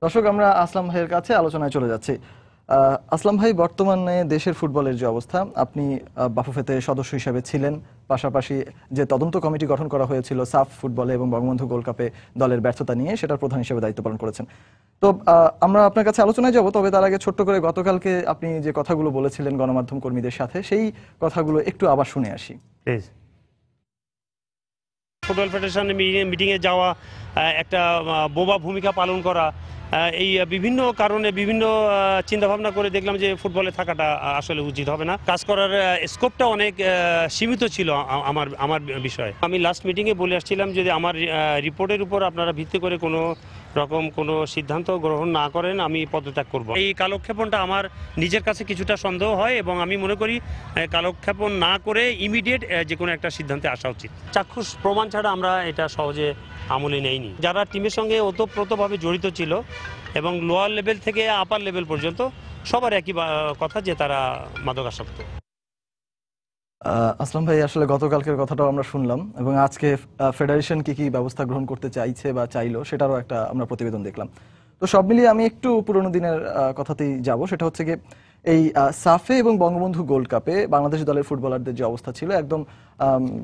দর্শক, আমরা আসলাম ভাইয়ের কাছে আলোচনায় চলে যাচ্ছি। আসলাম ভাই, বর্তমানে দেশের ফুটবলের যে অবস্থা, আপনি বাফুফেতে সদস্য হিসেবে ছিলেন, পাশাপাশি যে তদন্ত কমিটি গঠন করা হয়েছিল সাফ ফুটবলে এবং বঙ্গবন্ধু গোল্ড কাপে দলের ব্যর্থতা নিয়ে, সেটার প্রধান হিসেবে দায়িত্ব পালন করেছেন। তো আমরা আপনার কাছে আলোচনায় যাব, তবে তার আগে ছোট্ট করে গতকালকে আপনি যে কথাগুলো বলেছিলেন গণমাধ্যম কর্মীদের সাথে, সেই কথাগুলো একটু আবার শুনে আসি। ফুটবল ফেডারেশন মিটিংয়ে যাওয়া, একটা বোবা ভূমিকা পালন করা, এই বিভিন্ন কারণে বিভিন্ন চিন্তাভাবনা করে দেখলাম যে ফুটবলে থাকাটা আসলে উচিত হবে না। কাজ করার স্কোপটা অনেক সীমিত ছিল আমার বিষয়ে। আমি লাস্ট মিটিংয়ে বলে আসছিলাম যদি আমার রিপোর্টের উপর আপনারা ভিত্তি করে কোনো রকম কোনো সিদ্ধান্ত গ্রহণ না করেন আমি পদত্যাগ করব। এই কালক্ষেপণটা আমার নিজের কাছে কিছুটা সন্দেহ হয় এবং আমি মনে করি কালক্ষেপণ না করে ইমিডিয়েট যে কোনো একটা সিদ্ধান্তে আসা উচিত। চাক্ষুষ প্রমাণ ছাড়া আমরা এটা সহজে আমলে নেইনি। যারা টিমের সঙ্গে ওতপ্রোতভাবে জড়িত ছিল এবং লোয়ার লেভেল থেকে আপার লেভেল পর্যন্ত সবার একই কথা যে তারা মাদকাসক্ত। আসলাম ভাই, আসলে গতকালকের কথাটাও আমরা শুনলাম এবং আজকে ফেডারেশন কি কি ব্যবস্থা গ্রহণ করতে চাইছে বা চাইলো সেটারও একটা আমরা প্রতিবেদন দেখলাম। তো সব মিলিয়ে আমি একটু পুরোনো দিনের কথাতেই যাব, সেটা হচ্ছে কি এই সাফে এবং বঙ্গবন্ধু গোল্ড কাপে বাংলাদেশ দলের ফুটবলারদের যে অবস্থা ছিল, একদম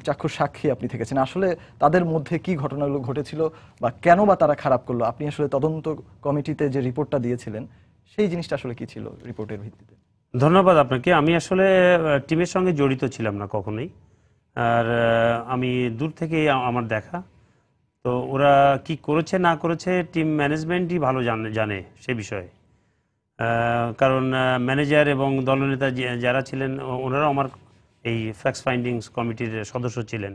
চাক্ষুষ সাক্ষী আপনি থেকেছেন। আসলে তাদের মধ্যে কি ঘটনাগুলো ঘটেছিল বা কেন বা তারা খারাপ করলো, আপনি আসলে তদন্ত কমিটিতে যে রিপোর্টটা দিয়েছিলেন সেই জিনিসটা আসলে কি ছিল রিপোর্টের ভিত্তিতে? ধন্যবাদ আপনাকে। আমি আসলে টিমের সঙ্গে জড়িত ছিলাম না কখনোই, আর আমি দূর থেকে আমার দেখা। তো ওরা কি করেছে না করেছে টিম ম্যানেজমেন্টই ভালো জানে সে বিষয়ে, কারণ ম্যানেজার এবং দলনেতা যারা ছিলেন ওনারাও আমার এই ফ্যাক্ট ফাইন্ডিংস কমিটির সদস্য ছিলেন।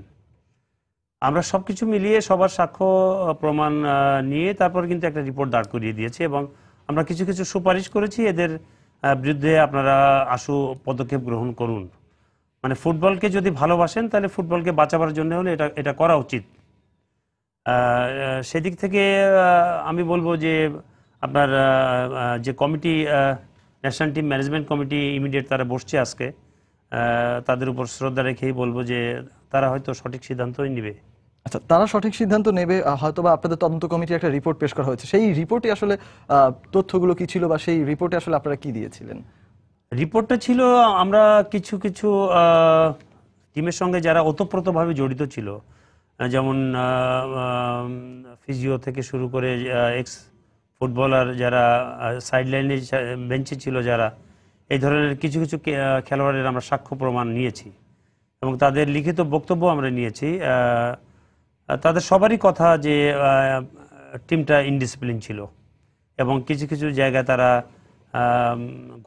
আমরা সব কিছু মিলিয়ে সবার সাক্ষ্য প্রমাণ নিয়ে তারপর কিন্তু একটা রিপোর্ট দাঁড় করিয়ে দিয়েছি এবং আমরা কিছু কিছু সুপারিশ করেছি, এদের বিরুদ্ধে আপনারা আশু পদক্ষেপ গ্রহণ করুন। মানে ফুটবলকে যদি ভালোবাসেন তাহলে ফুটবলকে বাঁচাবার জন্য হলে এটা করা উচিত। সেদিক থেকে আমি বলবো যে আপনার যে committee, national team management committee immediate তারা বসছে আজকে, তাদের উপর শ্রদ্ধা রেখেই বলবো যে তারা হয়তো সঠিক সিদ্ধান্তই নেবে। আচ্ছা, তারা সঠিক সিদ্ধান্ত নেবে, হয়তো বা আপনাদের তদন্ত কমিটির একটা রিপোর্ট পেশ করা হয়েছে, সেই রিপোর্টে আসলে তথ্যগুলো কি ছিল বা সেই রিপোর্টে আসলে আপনারা কি দিয়েছিলেন? রিপোর্টটা ছিল আমরা কিছু কিছু টিমের সঙ্গে যারা ওতপ্রোতভাবে জড়িত ছিল, যেমন ফিজিও থেকে শুরু করে এক্স ফুটবলার যারা সাইডলাইনে বেঞ্চে ছিল, যারা এই ধরনের কিছু কিছু খেলোয়াড়ের আমরা সাক্ষ্য প্রমাণ নিয়েছি এবং তাদের লিখিত বক্তব্য আমরা নিয়েছি। তাদের সবারই কথা যে টিমটা ইনডিসিপ্লিন ছিল এবং কিছু কিছু জায়গায় তারা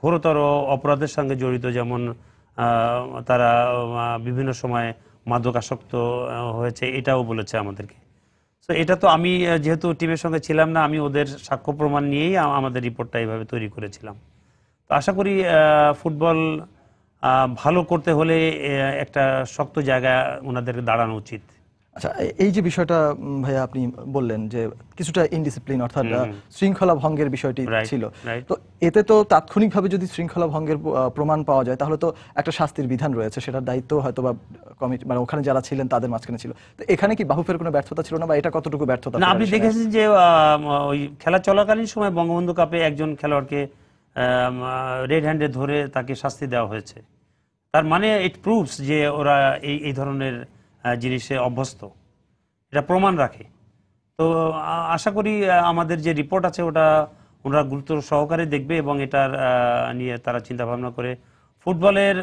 ঘোরতর অপরাধের সঙ্গে জড়িত, যেমন তারা বিভিন্ন সময় মাদকাসক্ত হয়েছে, এটাও বলেছে আমাদেরকে। তো এটা তো আমি যেহেতু টিমের সঙ্গে ছিলাম না, আমি ওদের সাক্ষ্য প্রমাণ নিয়েই আমাদের রিপোর্টটা এইভাবে তৈরি করেছিলাম। তো আশা করি ফুটবল ভালো করতে হলে একটা শক্ত জায়গায় ওনাদের দাঁড়ানো উচিত। আচ্ছা, এই যে বিষয়টা ভাইয়া আপনি বললেন যে কিছুটা ইনডিসিপ্লিন অর্থাৎ শৃঙ্খলা ভঙ্গের বিষয়টি ছিল, তো এতে তো তাৎক্ষণিকভাবে যদি শৃঙ্খলা ভঙ্গের প্রমাণ পাওয়া যায় তাহলে তো একটা শাস্তির বিধান রয়েছে, সেটার দায়িত্ব হয়তো বা কমিটি মানে ওখানে যারা ছিলেন তাদের মাঝখানে ছিল। তো এখানে কি বাফুফের কোনো ব্যর্থতা ছিল না বা এটা কতটুকু ব্যর্থতা? না, আপনি দেখেছেন যে ওই খেলা চলাকালীন সময় বঙ্গবন্ধু কাপে একজন খেলোয়াড়কে রেড হ্যান্ডে ধরে তাকে শাস্তি দেওয়া হয়েছে। তার মানে ইট প্রুভস যে ওরা এই ধরনের জিনিসে অভ্যস্ত এটা প্রমাণ রাখে। তো আশা করি আমাদের যে রিপোর্ট আছে ওটা ওনারা গুরুত্ব সহকারে দেখবে এবং এটার নিয়ে তারা চিন্তা ভাবনা করে ফুটবলের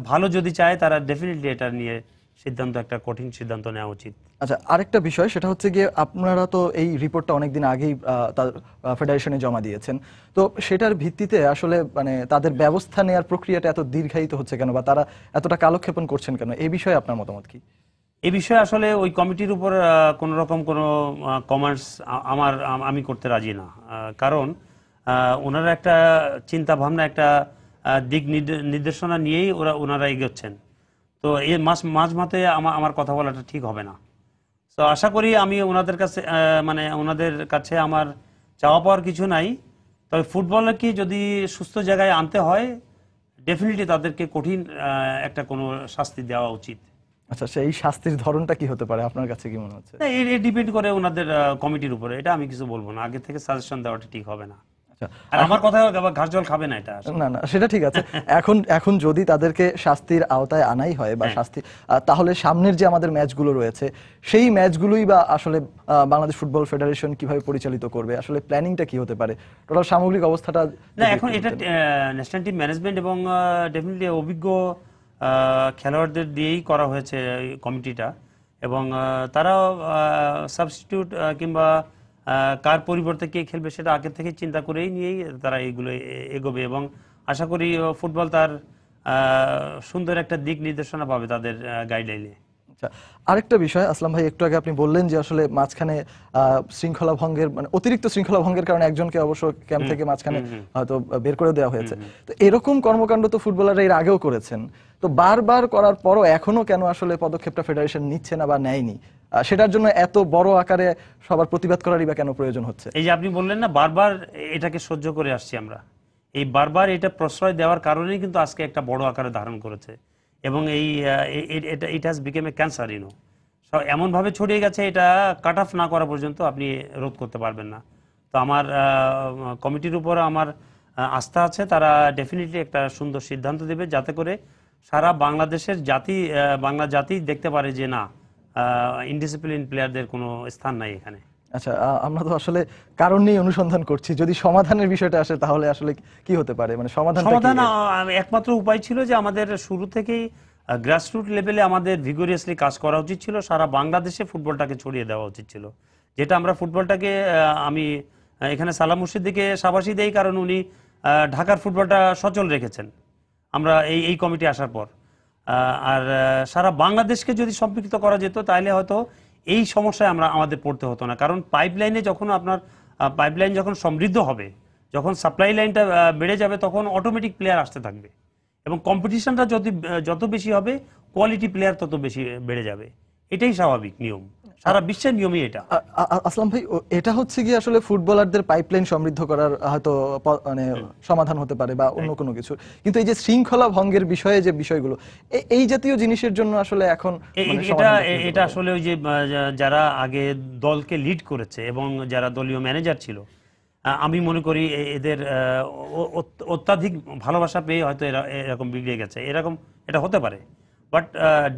ভালো যদি চায় তারা ডেফিনেটলি এটা নিয়ে সিদ্ধান্ত, একটা কঠিন সিদ্ধান্ত নেওয়া উচিত। আচ্ছা, আরেকটা বিষয় সেটা হচ্ছে গিয়ে আপনারা তো এই রিপোর্টটা অনেকদিন আগেই তার ফেডারেশনে জমা দিয়েছেন, তো সেটার ভিত্তিতে আসলে মানে তাদের ব্যবস্থা নেওয়ার প্রক্রিয়াটা এত দীর্ঘায়িত হচ্ছে কেন বা তারা এতটা কালক্ষেপণ করছেন কেন, এই বিষয়ে আপনার মতামত কি? এই বিষয়ে আসলে ওই কমিটির উপর কোনো রকম কোনো কমেন্টস আমি করতে রাজি না, কারণ ওনারা একটা চিন্তা ভাবনা, একটা দিক নির্দেশনা নিয়েই ওনারা এগোচ্ছেন। তো এই মাঝ মাতে আমার কথা বলাটা ঠিক হবে না। তো আশা করি আমি ওনাদের কাছে মানে ওনাদের কাছে আমার চাওয়া পাওয়ার কিছু নাই, তবে ফুটবলকে যদি সুস্থ জায়গায় আনতে হয় ডেফিনেটলি তাদেরকে কঠিন একটা কোনো শাস্তি দেওয়া উচিত। আচ্ছা, সেই শাস্তির ধরনটা কি হতে পারে আপনার কাছে কি মনে হচ্ছে? এটা ডিপেন্ড করে ওনাদের কমিটির উপরে, এটা আমি কিছু বলবো না, আগে থেকে সাজেশন দেওয়াটা ঠিক হবে না। আর আমার কথা ঘাস জল খাবে না এটা। না না, সেটা ঠিক আছে। এখন যদি তাদেরকে শাস্তির আওতায় আনাই হয় বা শাস্তি, তাহলে সামনের যে আমাদের ম্যাচগুলো রয়েছে সেই ম্যাচগুলোই বা আসলে বাংলাদেশ ফুটবল ফেডারেশন কিভাবে পরিচালিত করবে, আসলে প্ল্যানিংটা কি হতে পারে, টোটাল সামগ্রিক অবস্থাটা? না, এখন এটা ন্যাশনাল টিম ম্যানেজমেন্ট এবং ডেফিনেটলি অভিজ্ঞ খেলোয়াড়দের দিয়েই করা হয়েছে এই কমিটিটা, এবং তারা সাবস্টিটিউট কিংবা কার পরিবর্তে কে খেলবে সেটা আগে থেকে চিন্তা করেই নিয়েই তারা এইগুলো এগোবে, এবং আশা করি ফুটবল তার সুন্দর একটা দিক নির্দেশনা পাবে তাদের গাইডলাইনে। আচ্ছা, আরেকটা বিষয় আসলাম ভাই, একটু আগে আপনি বললেন যে আসলে মাঝখানে শৃঙ্খলা ভঙ্গের মানে অতিরিক্ত শৃঙ্খলা ভঙ্গের কারণে একজনকে অবশ্য ক্যাম্প থেকে মাঝখানে হয়তো বের করে দেওয়া হয়েছে। তো এরকম কর্মকাণ্ড তো ফুটবলাররা এর আগেও করেছেন, তো বারবার করার পরও এখনো কেন আসলে পদক্ষেপটা ফেডারেশন নিচ্ছে না বা নেয়নি? সেটার জন্য এত বড় আকারে সবার প্রতিবাদ করারই বা কেন প্রয়োজন হচ্ছে? এই যে আপনি বললেন না বারবার এটাকে সহ্য করে আসছি আমরা, এই বারবার এটা প্রশ্রয় দেওয়ার কারণেই কিন্তু আজকে একটা বড় আকারে ধারণ করেছে, এবং it has became A cancer, এমনভাবে ছড়িয়ে গেছে, এটা কাট অফ না করা পর্যন্ত আপনি রোধ করতে পারবেন না। তো আমার কমিটির উপর আমার আস্থা আছে, তারা ডেফিনেটলি একটা সুন্দর সিদ্ধান্ত দেবে যাতে করে সারা বাংলাদেশের বাংলা জাতি দেখতে পারে যে না, ইনডিসিপ্লিন প্লেয়ারদের কোনো স্থান নাই এখানে। আচ্ছা, আমরা তো আসলে কারণ নিয়ে অনুসন্ধান করছি, যদি সমাধানের বিষয়টা আসে তাহলে আসলে কি হতে পারে, মানে সমাধান একমাত্র উপায় ছিল যে আমাদের শুরু থেকেই গ্রাসরুট লেভেলে আমাদের ভিগোরিয়াসলি কাজ করা উচিত ছিল, সারা বাংলাদেশে ফুটবলটাকে ছড়িয়ে দেওয়া উচিত ছিল, যেটা আমরা ফুটবলটাকে আমি এখানে সালাম মুর্শিদিকে শাবাশি দেই, কারণ উনি ঢাকার ফুটবলটা সচল রেখেছেন আমরা এই কমিটি আসার পর। আর সারা বাংলাদেশকে যদি সম্পৃক্ত করা যেত তাহলে হয়তো এই সমস্যায় আমাদের পড়তে হতো না, কারণ পাইপলাইনে যখন আপনার পাইপলাইন যখন সমৃদ্ধ হবে, যখন সাপ্লাই লাইনটা বেড়ে যাবে, তখন অটোমেটিক প্লেয়ার আসতে থাকবে, এবং কম্পিটিশনটা যত বেশি হবে কোয়ালিটি প্লেয়ার তত বেশি বেড়ে যাবে, এটাই স্বাভাবিক নিয়ম, সারা বিশ্বের নিয়মই এটা। আসলাম ভাই, এটা হচ্ছে কি আসলে ফুটবলারদের পাইপলাইন সমৃদ্ধ করার হয়তো মানে সমাধান হতে পারে বা অন্য কোনো কিছু, কিন্তু এই যে শৃঙ্খলা ভঙ্গের বিষয়ে যে বিষয়গুলো, এই জাতীয় জিনিসের জন্য আসলে এখন এটা আসলে ওই যে যারা আগে দলকে লিড করেছে এবং যারা দলীয় ম্যানেজার ছিল, আমি মনে করি এদের অত্যাধিক ভালোবাসা পেয়ে হয়তো এরকম বিগড়ে গেছে, এটা হতে পারে, বাট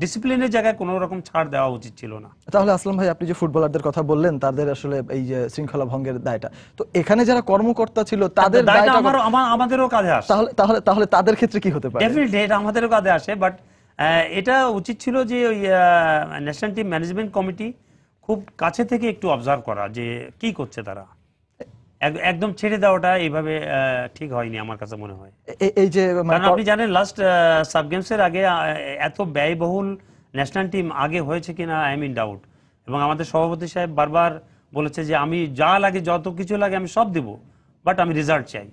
ডিসিপ্লিনের জায়গায় কোনো রকম ছাড় দেওয়া উচিত ছিল না। তাহলে আসলাম ভাই, আপনি যে ফুটবলারদের কথা বললেন তাদের আসলে এই যে শৃঙ্খলা ভঙ্গের দায়টা, তো এখানে যারা কর্মকর্তা ছিল তাদের দায়টা আমাদেরও কাঁধে আসে, তাহলে তাদের ক্ষেত্রে কি হতে পারে? ডেফিনেটলি এটা আমাদেরও কাঁধে আসে, বাট এটা উচিত ছিল যে ওই ন্যাশনাল টিম ম্যানেজমেন্ট কমিটি খুব কাছে থেকে একটু অবজার্ভ করা যে কি করছে তারা, একদম ছেড়ে দেওয়াটা এইভাবে ঠিক হয়নি আমার কাছে মনে হয়। এই যে আপনি জানেন লাস্ট সাব গেমসের আগে এত ব্যয়বহুল ন্যাশনাল টিম আগে হয়েছে কিনা আই এম ইন ডাউট, এবং আমাদের সভাপতি সাহেব বারবার বলেছে যে আমি যা লাগে যত কিছু লাগে আমি সব দিব, বাট আমি রেজাল্ট চাই,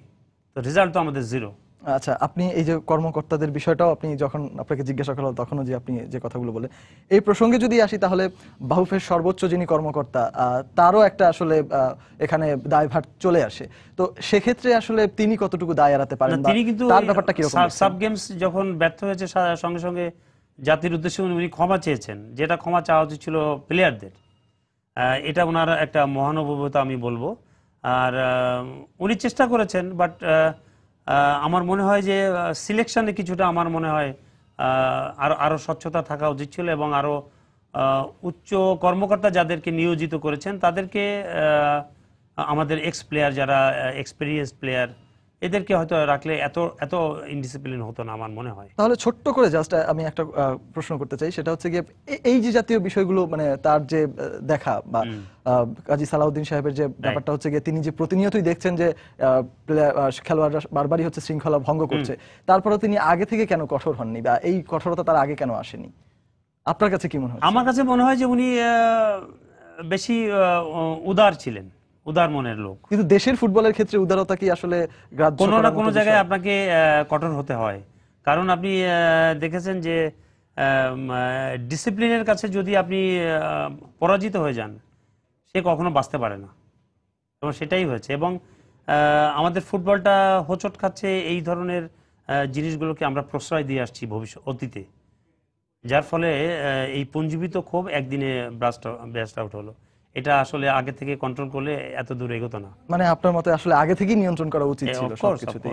তো রেজাল্ট তো আমাদের জিরো। আচ্ছা, আপনি এই যে কর্মকর্তাদের বিষয়টাও আপনি যখন আপনাকে জিজ্ঞাসা করা হলো তখনও যে আপনি যে কথাগুলো বলেন, এই প্রসঙ্গে যদি আসি তাহলে বাফুফের সর্বোচ্চ যিনি কর্মকর্তা তারও একটা আসলে এখানে দায়ভার চলে আসে, তো সেক্ষেত্রে আসলে তিনি কতটুকু দায় এড়াতে পারেন? তিনি কিন্তু তার ব্যাপারটা কি রকম? সাব গেমস যখন ব্যর্থ হয়েছে সঙ্গে সঙ্গে জাতির উদ্দেশ্যে উনি ক্ষমা চেয়েছেন, যেটা ক্ষমা চাওয়া উচিত ছিল প্লেয়ারদের, এটা ওনার একটা মহানুভবতা আমি বলবো। আর উনি চেষ্টা করেছেন, বাট আমার মনে হয় যে সিলেকশনে কিছুটা আমার মনে হয় আরো স্বচ্ছতা থাকা উচিত ছিল, এবং আরো উচ্চ কর্মকর্তা যাদেরকে নিয়োজিত করেছেন তাদেরকে আমাদের এক্স প্লেয়ার যারা এক্সপেরিয়েন্স প্লেয়ার এদেরকে হয়তো রাখলে এত ইনডিসিপ্লিন হতো না আমার মনে হয়। তাহলে ছোট্ট করে জাস্ট আমি একটা প্রশ্ন করতে চাই, সেটা হচ্ছে গিয়ে এই যে জাতীয় বিষয়গুলো মানে তার যে দেখা বা কাজী সালাউদ্দিন সাহেবের যে ব্যাপারটা হচ্ছে গিয়ে তিনি যে প্রতিনিয়তই দেখছেন যে খেলোয়াড়রা বারবারই হচ্ছে শৃঙ্খলা ভঙ্গ করছে, তারপরেও তিনি আগে থেকে কেন কঠোর হননি বা এই কঠোরতা তার আগে কেন আসেনি? আপনার কাছে কি মনে হয়? আমার কাছে মনে হয় যে উনি বেশি উদার ছিলেন, উদার মনের লোক। কিন্তু দেশের ফুটবলের ক্ষেত্রে উদারতা কি আসলে কোনো না কোনো জায়গায় আপনাকে কঠোর হতে হয়, কারণ আপনি দেখেছেন যে ডিসিপ্লিনের কাছে যদি আপনি পরাজিত হয়ে যান সে কখনো বাঁচতে পারে না, এবং সেটাই হয়েছে। এবং আমাদের ফুটবলটা হোঁচট খাচ্ছে এই ধরনের জিনিসগুলোকে আমরা প্রশ্রয় দিয়ে আসছি অতীতে, যার ফলে এই পুঞ্জীবিত ক্ষোভ একদিনে ব্রাস্ট আউট হলো। এটা আসলে আগে থেকে কন্ট্রোল করলে এত দূর এগোতো না। মানে আপনার মতে আসলে আগে থেকেই নিয়ন্ত্রণ করা উচিত ছিল সবকিছুতে।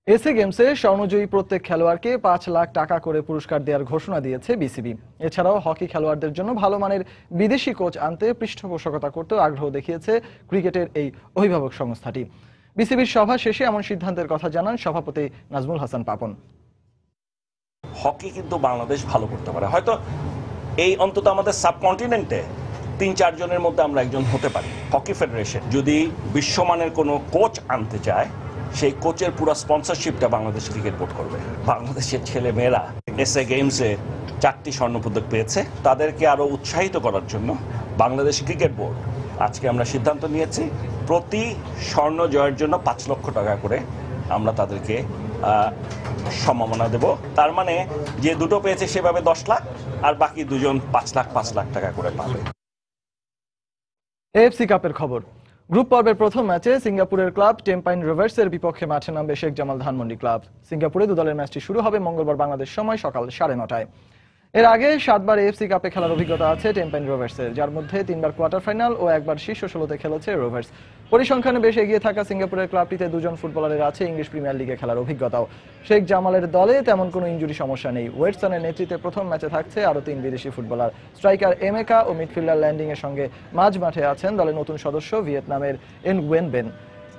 এসএ গেমসে স্বর্ণজয়ী প্রত্যেক খেলোয়াড়কে 5 লাখ টাকা করে পুরস্কার দেওয়ার ঘোষণা দিয়েছে বিসিবি। এছাড়াও হকি খেলোয়াড়দের জন্য ভালো মানের বিদেশি কোচ আনতে পৃষ্ঠপোষকতা করতেও আগ্রহ দেখিয়েছে ক্রিকেটের এই অভিভাবক সংস্থাটি। বিসিবির সভা শেষে এমন সিদ্ধান্তের কথা জানান সভাপতি নাজমুল হাসান পাপন। হকি কিন্তু বাংলাদেশ ভালো করতে পারে, হয়তো এই অন্তত আমাদের সাবকন্টিনেন্টে 3-4 জনের মধ্যে আমরা একজন হতে পারি। হকি ফেডারেশন যদি বিশ্বমানের কোনো কোচ আনতে চায়, সেই কোচের পুরো স্পন্সরশিপটা বাংলাদেশ ক্রিকেট বোর্ড করবে। বাংলাদেশের ছেলে মেয়েরা এসএ গেমসে 4টি স্বর্ণপদক পেয়েছে, তাদেরকে আরো উৎসাহিত করার জন্য বাংলাদেশ ক্রিকেট বোর্ড আজকে আমরা সিদ্ধান্ত নিয়েছি প্রতি স্বর্ণ জয়ের জন্য 5 লক্ষ টাকা করে আমরা তাদেরকে সম্মাননা দেব। তার মানে যে দুটো পেয়েছে সেভাবে 10 লাখ, আর বাকি দুজন 5 লাখ টাকা করে পাবে। এএফসি কাপের খবর। গ্রুপ পর্বের প্রথম ম্যাচে সিঙ্গাপুরের ক্লাব টেম্পাইন রোভার্সের বিপক্ষে মাঠে নামবে শেখ জামাল ধানমন্ডি ক্লাব। সিঙ্গাপুরে দুদলের ম্যাচটি শুরু হবে মঙ্গলবার বাংলাদেশ সময় সকাল 9:30টায়। এর আগে 7বার এএফসি কাপে খেলার অভিজ্ঞতা আছে টেম্পাইন রোভার্সের, যার মধ্যে 3বার কোয়ার্টার ফাইনাল ও 1বার শীর্ষ 16তে খেলেছে রোভার্স। পরিসংখ্যানে বেশ এগিয়ে থাকা সিঙ্গাপুরের ক্লাবটিতে 2 জন ফুটবলারের আছে ইংলিশ প্রিমিয়ার লিগে খেলার অভিজ্ঞতাও। শেখ জামালের দলে তেমন কোনো ইনজুরি সমস্যা নেই। ওয়েটসনের নেতৃত্বে প্রথম ম্যাচে থাকছে আরও 3 বিদেশি ফুটবলার। স্ট্রাইকার এমেকা ও মিডফিল্ডার ল্যান্ডিং এর সঙ্গে মাঝ মাঠে আছেন দলের নতুন সদস্য ভিয়েতনামের এনগুয়েন বেন।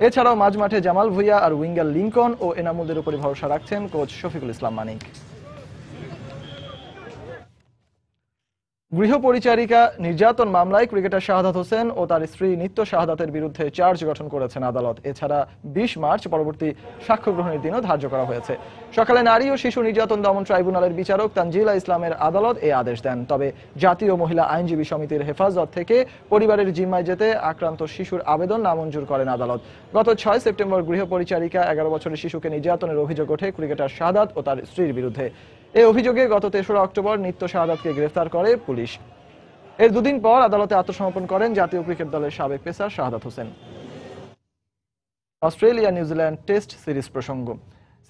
এছাড়াও মাঝ মাঠে জামাল ভুইয়া আর উইঙ্গার লিঙ্কন ও এনামুলদের উপরই ভরসা রাখছেন কোচ শফিকুল ইসলাম মানিক। গৃহপরিচারিকা নির্যাতন মামলায় ক্রিকেটার শাহাদাত হোসেন ও তার স্ত্রী নিত্য শাহাদাতের বিরুদ্ধে চার্জ গঠন করেছেন আদালত। এছাড়া 20 মার্চ পরবর্তী সাক্ষ্য গ্রহণের দিনও ধার্য করা হয়েছে। সকালে নারী ও শিশু নির্যাতন দমন ট্রাইব্যুনালের বিচারক তানজিলা ইসলামের আদালত এই আদেশ দেন। তবে জাতীয় মহিলা আইনজীবী সমিতির হেফাজত থেকে পরিবারের জিম্মায় যেতে আক্রান্ত শিশুর আবেদন নামঞ্জুর করেন আদালত। গত 6 সেপ্টেম্বর গৃহপরিচারিকা 11 বছরের শিশুকে নির্যাতনের অভিযোগ ওঠে ক্রিকেটার শাহাদাত ও তার স্ত্রীর বিরুদ্ধে। এই অভিযোগে গত 3রা অক্টোবর নিত্য শাহাদাতকে গ্রেফতার করে পুলিশ। এর 2 দিন পর আদালতে আত্মসমর্পণ করেন জাতীয় ক্রিকেট দলের সাবেক pacer Shahadat Hossain. Australia New Zealand test series প্রসঙ্গ।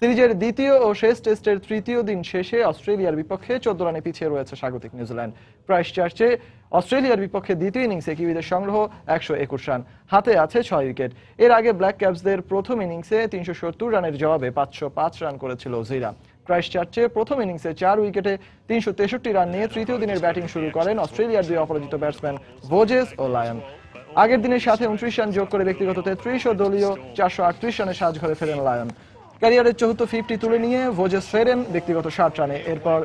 সিরিজের দ্বিতীয় ও শেষ টেস্টের 3য় দিন শেষে অস্ট্রেলিয়ার বিপক্ষে 14 রানে পিছিয়ে রয়েছে স্বাগতিক নিউজিল্যান্ড। ক্রাইস্টচার্চে অস্ট্রেলিয়ার বিপক্ষে দ্বিতীয় ইনিংসে কিউইদের সংগ্রহ 121 রান, হাতে আছে 6 উইকেট। এর আগে ব্ল্যাক ক্যাপসদের প্রথম ইনিংসে 370 রানের জবাবে 505 রান করেছিল জিরা। ক্রাইস্টচার্চে প্রথম ইনিংসে 4 উইকেটে 363 রান নিয়ে তৃতীয় দিনের ব্যাটিং শুরু করেন অস্ট্রেলিয়ার 2 অপরাজিত ব্যাটসম্যান ভোজেস ও লায়ন। আগের দিনের সাথে 29 রান যোগ করে ব্যক্তিগত 33 ও দলীয় 438 রানে সাজঘরে ফেরেন লায়ন। ক্যারিয়ারের 4th 50 তুলে নিয়ে ভোজেস ফেরেন ব্যক্তিগত 60 রানে। এরপর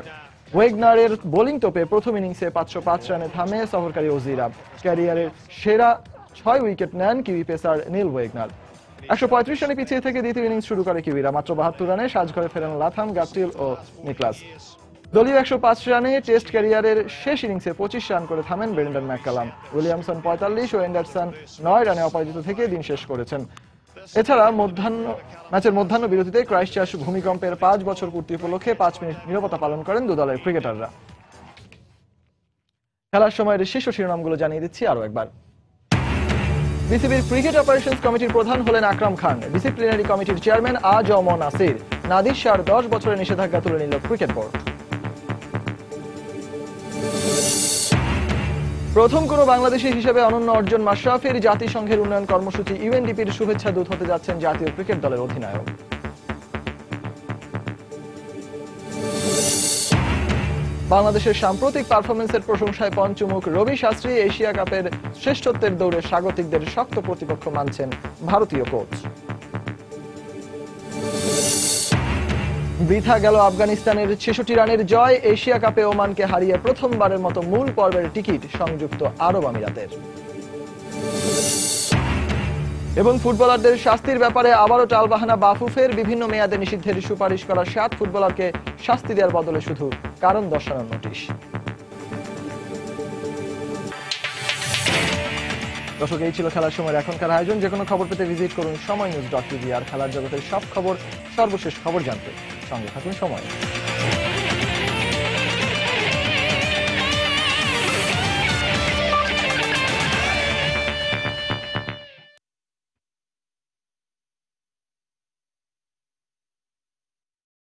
ওয়েগনারের বোলিং তোপে প্রথম ইনিংসে 505 রানে থামে সফরকারী ওজিরা। ক্যারিয়ারের সেরা 6 উইকেট নেন কিউই পেসার নীল ওয়েগনার। 135 রানে পিছিয়ে থেকে দ্বিতীয় ইনিংস শুরু করে কিউইরা। মাত্র 72 রানে সাজঘরে ফেরেন লাথাম, গাপটিল ও নিকলাস। দলীয় 105 রানে টেস্ট ক্যারিয়ারের শেষ ইনিংসে 25 রান করে থামেন ব্রেন্ডন ম্যাককালাম। উইলিয়ামসন 45 ও এন্ডারসন 9 রানে অপরাজিত থেকে দিন শেষ করেছেন। এছাড়া ম্যাচের মধ্যাহ্ন বিরতিতে ক্রাইস্টচার্চ ভূমিকম্পের 5 বছর পূর্তি উপলক্ষে 5 মিনিট নীরবতা পালন করেন 2 দলের ক্রিকেটাররা। খেলার সময়ের শীর্ষ শিরোনামগুলো জানিয়ে দিচ্ছি আরো একবার। বিসিবির ক্রিকেট অপারেশনস কমিটির প্রধান হলেন আকরাম খান। ডিসিপ্লিনারি কমিটির চেয়ারম্যান আ.জ.ম নাসির। নাদির শাহর 10 বছরের নিষেধাজ্ঞা তুলে নিল ক্রিকেট বোর্ড। প্রথম কোনো বাংলাদেশী হিসেবে অনন্য অর্জন মাশরাফির। জাতিসংঘের উন্নয়ন কর্মসূচি ইউএনডিপির শুভেচ্ছা দূত হতে যাচ্ছেন জাতীয় ক্রিকেট দলের অধিনায়ক। বাংলাদেশের সাম্প্রতিক পারফরমেন্সের প্রশংসায় পঞ্চমুখ রবি শাস্ত্রী এশিয়া কাপের শ্রেষ্ঠত্বের দৌড়ে স্বাগতিকদের শক্ত প্রতিপক্ষ মানছেন ভারতীয় কোচ। বৃথা গেল আফগানিস্তানের ৬৬ রানের জয়। এশিয়া কাপে ওমানকে হারিয়ে প্রথমবারের মতো মূল পর্বের টিকিট সংযুক্ত আরব আমিরাতের। এবং ফুটবলারদের শাস্তির ব্যাপারে আবারও টালবাহানা বাফুফের। বিভিন্ন মেয়াদে নিষিদ্ধের সুপারিশ করা 7 ফুটবলারকে শাস্তি দেওয়ার বদলে শুধু কারণ দর্শানোর নোটিশ। দর্শক, এই ছিল খেলার সময়ের এখনকার আয়োজন। যে কোনো খবর পেতে ভিজিট করুন সময়নিউজ.tv। আর খেলার জগতের সব খবর, সর্বশেষ খবর জানতে সঙ্গে থাকুন সময়।